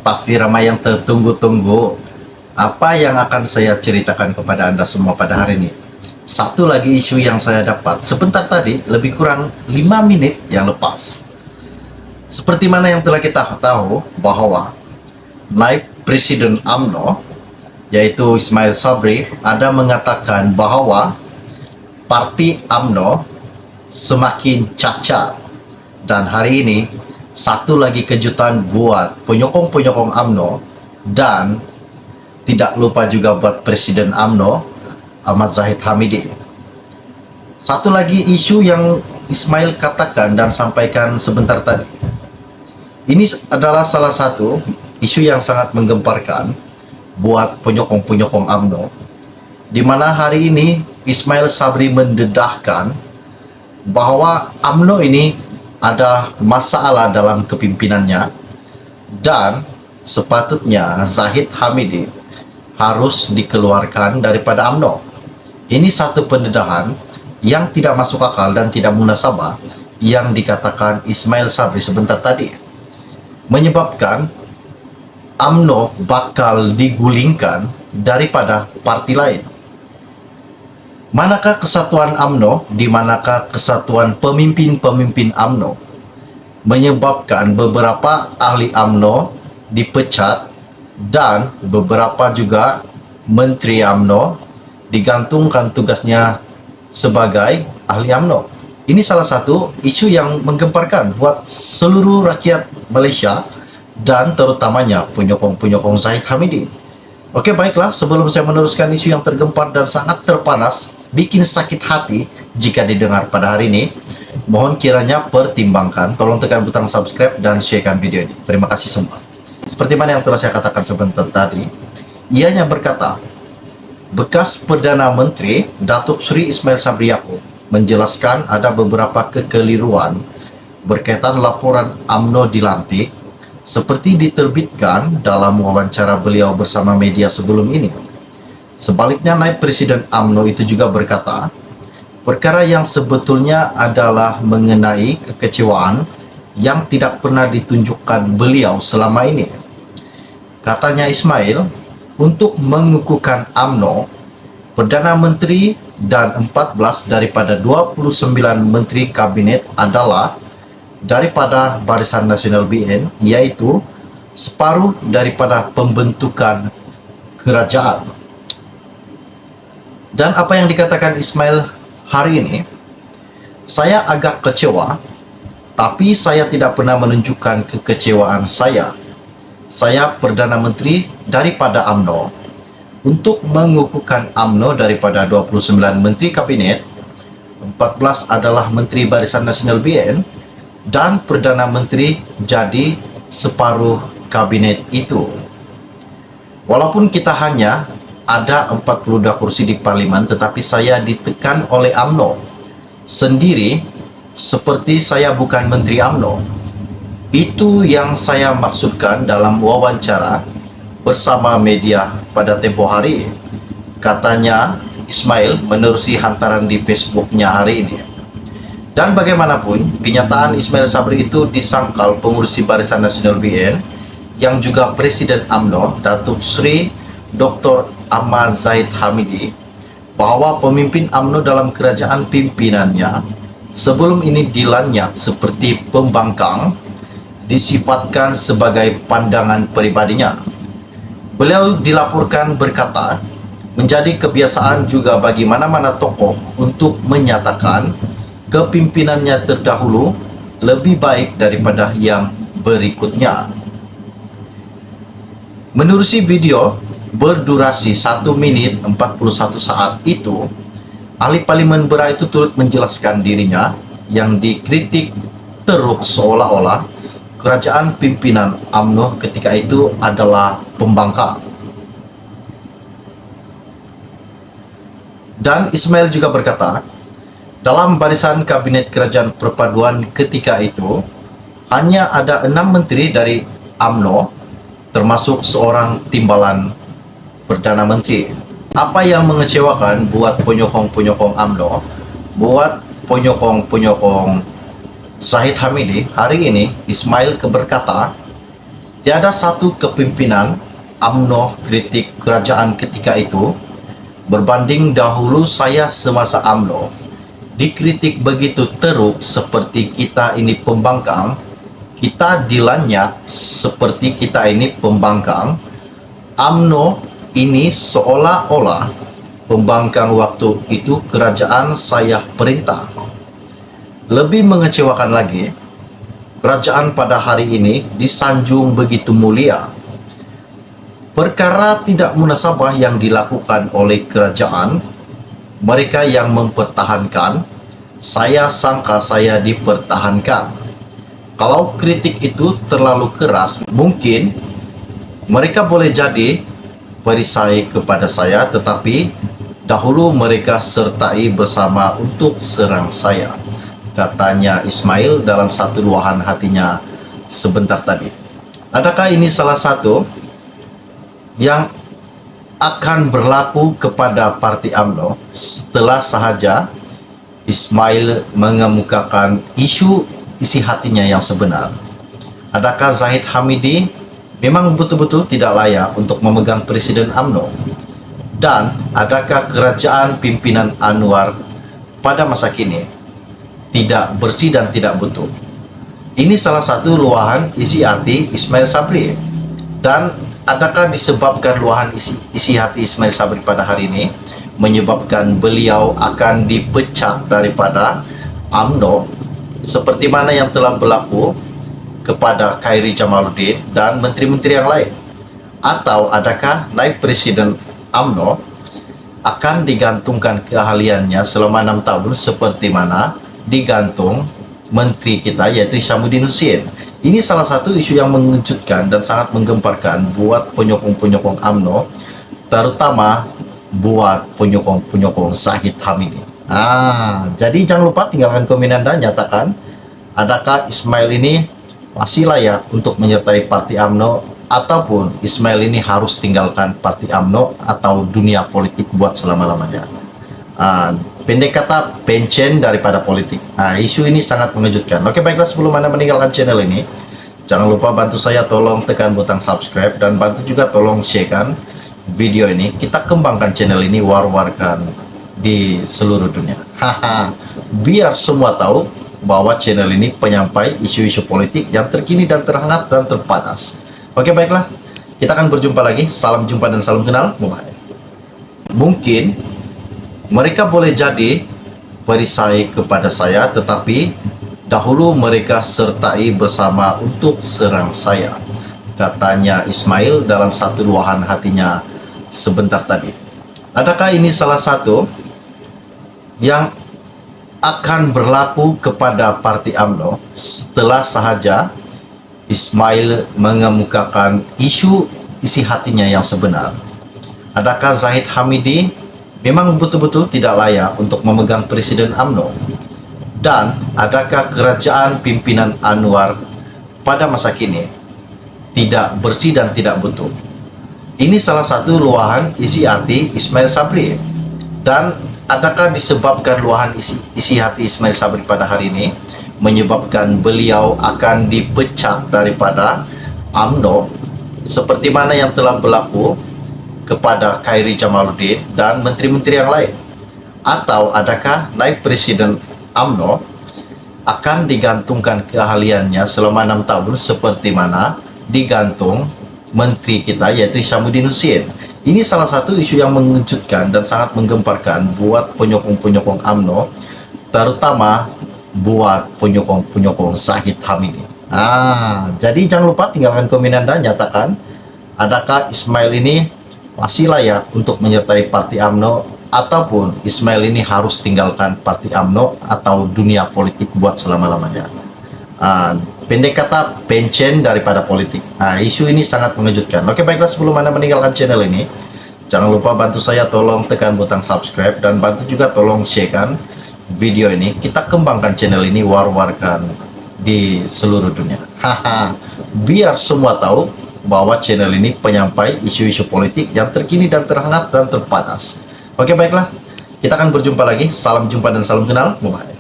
Pasti ramai yang tertunggu-tunggu. Apa yang akan saya ceritakan kepada Anda semua pada hari ini? Satu lagi isu yang saya dapat sebentar tadi, lebih kurang 5 menit yang lepas. Seperti mana yang telah kita tahu bahwa naib Presiden UMNO, yaitu Ismail Sabri, ada mengatakan bahwa parti UMNO semakin cacat. Dan hari ini, satu lagi kejutan buat penyokong-penyokong UMNO, dan tidak lupa juga buat Presiden UMNO, Ahmad Zahid Hamidi. Satu lagi isu yang Ismail katakan dan sampaikan sebentar tadi. Ini adalah salah satu isu yang sangat menggemparkan buat penyokong-penyokong UMNO, di mana hari ini Ismail Sabri mendedahkan bahwa UMNO ini ada masalah dalam kepimpinannya dan sepatutnya Zahid Hamidi harus dikeluarkan daripada UMNO. Ini satu pendedahan yang tidak masuk akal dan tidak munasabah yang dikatakan Ismail Sabri sebentar tadi, menyebabkan UMNO bakal digulingkan daripada parti lain. Manakah kesatuan UMNO, di manakah kesatuan pemimpin-pemimpin UMNO, menyebabkan beberapa ahli UMNO dipecat dan beberapa juga menteri UMNO digantungkan tugasnya sebagai ahli UMNO. Ini salah satu isu yang menggemparkan buat seluruh rakyat Malaysia dan terutamanya penyokong-penyokong Zahid Hamidi. Oke, baiklah, sebelum saya meneruskan isu yang tergempar dan sangat terpanas, bikin sakit hati jika didengar pada hari ini, mohon kiranya pertimbangkan, tolong tekan butang subscribe dan sharekan video ini. Terima kasih semua. Seperti mana yang telah saya katakan sebentar tadi, ianya berkata, bekas Perdana Menteri Datuk Seri Ismail Sabri Yaakob menjelaskan ada beberapa kekeliruan berkaitan laporan UMNO dilantik seperti diterbitkan dalam wawancara beliau bersama media sebelum ini. Sebaliknya, naib Presiden UMNO itu juga berkata, perkara yang sebetulnya adalah mengenai kekecewaan yang tidak pernah ditunjukkan beliau selama ini. Katanya Ismail, untuk mengukuhkan UMNO, Perdana Menteri dan 14 daripada 29 Menteri Kabinet adalah daripada Barisan Nasional BN, yaitu separuh daripada pembentukan kerajaan. Dan apa yang dikatakan Ismail hari ini, saya agak kecewa, tapi saya tidak pernah menunjukkan kekecewaan saya. Saya Perdana Menteri daripada UMNO, untuk mengukuhkan UMNO daripada 29 Menteri Kabinet, 14 adalah Menteri Barisan Nasional BN, dan Perdana Menteri jadi separuh kabinet itu. Walaupun kita hanya ada 42 kursi di parlimen, tetapi saya ditekan oleh UMNO sendiri seperti saya bukan Menteri UMNO. Itu yang saya maksudkan dalam wawancara bersama media pada tempoh hari, katanya Ismail menerusi hantaran di Facebooknya hari ini. Dan bagaimanapun, kenyataan Ismail Sabri itu disangkal pengurusi Barisan Nasional BN yang juga Presiden UMNO, Datuk Seri Dr. Ahmad Zahid Hamidi, bahwa pemimpin UMNO dalam kerajaan pimpinannya sebelum ini dilanyak seperti pembangkang, disifatkan sebagai pandangan pribadinya. Beliau dilaporkan berkata, menjadi kebiasaan juga bagi mana-mana tokoh untuk menyatakan kepimpinannya terdahulu lebih baik daripada yang berikutnya. Menerusi video berdurasi 1 menit 41 saat itu, ahli parlimen Beras itu turut menjelaskan dirinya yang dikritik teruk seolah-olah kerajaan pimpinan UMNO ketika itu adalah pembangkang. Dan Ismail juga berkata, dalam barisan kabinet kerajaan perpaduan ketika itu, hanya ada 6 menteri dari UMNO, termasuk seorang timbalan Perdana Menteri. Apa yang mengecewakan buat penyokong-penyokong UMNO, buat penyokong-penyokong Zahid Hamidi, hari ini Ismail berkata Tiada satu kepimpinan UMNO kritik kerajaan ketika itu berbanding dahulu saya semasa UMNO dikritik begitu teruk seperti kita ini pembangkang, kita dilanyak seperti kita ini pembangkang. UMNO ini seolah-olah pembangkang waktu itu kerajaan saya perintah. Lebih mengecewakan lagi, kerajaan pada hari ini disanjung begitu mulia. Perkara tidak munasabah yang dilakukan oleh kerajaan, mereka yang mempertahankan, saya sangka saya dipertahankan. Kalau kritik itu terlalu keras, mungkin mereka boleh jadi perisai kepada saya, tetapi dahulu mereka sertai bersama untuk serang saya, katanya Ismail dalam satu luahan hatinya sebentar tadi. Adakah ini salah satu yang akan berlaku kepada Parti UMNO setelah sahaja Ismail mengemukakan isu isi hatinya yang sebenar? Adakah Zahid Hamidi memang betul-betul tidak layak untuk memegang Presiden UMNO? Dan adakah kerajaan pimpinan Anwar pada masa kini tidak bersih dan tidak butuh? Ini salah satu luahan isi hati Ismail Sabri. Dan adakah disebabkan luahan isi hati Ismail Sabri pada hari ini menyebabkan beliau akan dipecat daripada UMNO seperti mana yang telah berlaku kepada Khairy Jamaluddin dan menteri-menteri yang lain? Atau adakah naib presiden UMNO akan digantungkan keahliannya selama 6 tahun seperti mana digantung menteri kita yaitu Hishamuddin Hussein? Ini salah satu isu yang mengejutkan dan sangat menggemparkan buat penyokong-penyokong UMNO, terutama buat penyokong-penyokong Zahid Hamidi. Jadi jangan lupa tinggalkan komen Anda, nyatakan adakah Ismail ini masih layak untuk menyertai Parti UMNO, ataupun Ismail ini harus tinggalkan Parti UMNO atau dunia politik buat selama-lamanya. Pendek kata, pencen daripada politik. Isu ini sangat mengejutkan. Oke, baiklah, sebelum Anda meninggalkan channel ini, jangan lupa bantu saya, tolong tekan butang subscribe, dan bantu juga tolong share-kan video ini. Kita kembangkan channel ini, war-warkan di seluruh dunia. Biar semua tahu bahwa channel ini penyampai isu-isu politik yang terkini dan terhangat dan terpanas. Oke, baiklah, kita akan berjumpa lagi. Salam jumpa dan salam kenal. Bye-bye. Mungkin mereka boleh jadi perisai kepada saya, tetapi dahulu mereka sertai bersama untuk serang saya, katanya Ismail dalam satu luahan hatinya sebentar tadi. Adakah ini salah satu yang akan berlaku kepada Parti UMNO setelah sahaja Ismail mengemukakan isu isi hatinya yang sebenar? Adakah Zahid Hamidi memang betul-betul tidak layak untuk memegang Presiden UMNO? Dan adakah kerajaan pimpinan Anwar pada masa kini tidak bersih dan tidak butuh? Ini salah satu luahan isi hati Ismail Sabri. Dan adakah disebabkan luahan isi hati Ismail Sabri pada hari ini menyebabkan beliau akan dipecat daripada UMNO seperti mana yang telah berlaku kepada Khairy Jamaluddin dan menteri-menteri yang lain? Atau adakah naib presiden UMNO akan digantungkan keahliannya selama 6 tahun seperti mana digantung menteri kita yaitu Hishamuddin Hussein? Ini salah satu isu yang mengejutkan dan sangat menggemparkan buat penyokong-penyokong UMNO, terutama buat penyokong-penyokong Zahid Hamidi. Jadi jangan lupa tinggalkan komen Anda, nyatakan adakah Ismail ini masih layak untuk menyertai Parti UMNO, ataupun Ismail ini harus tinggalkan Parti UMNO atau dunia politik buat selama-lamanya. Pendek kata, pencen daripada politik. Isu ini sangat mengejutkan. Oke, baiklah, sebelum Anda meninggalkan channel ini, jangan lupa bantu saya, tolong tekan butang subscribe, dan bantu juga tolong share-kan video ini. Kita kembangkan channel ini, war-warkan di seluruh dunia. Biar semua tahu bahwa channel ini penyampai isu-isu politik yang terkini dan terhangat dan terpanas. Oke, baiklah, kita akan berjumpa lagi. Salam jumpa dan salam kenal. Bye-bye.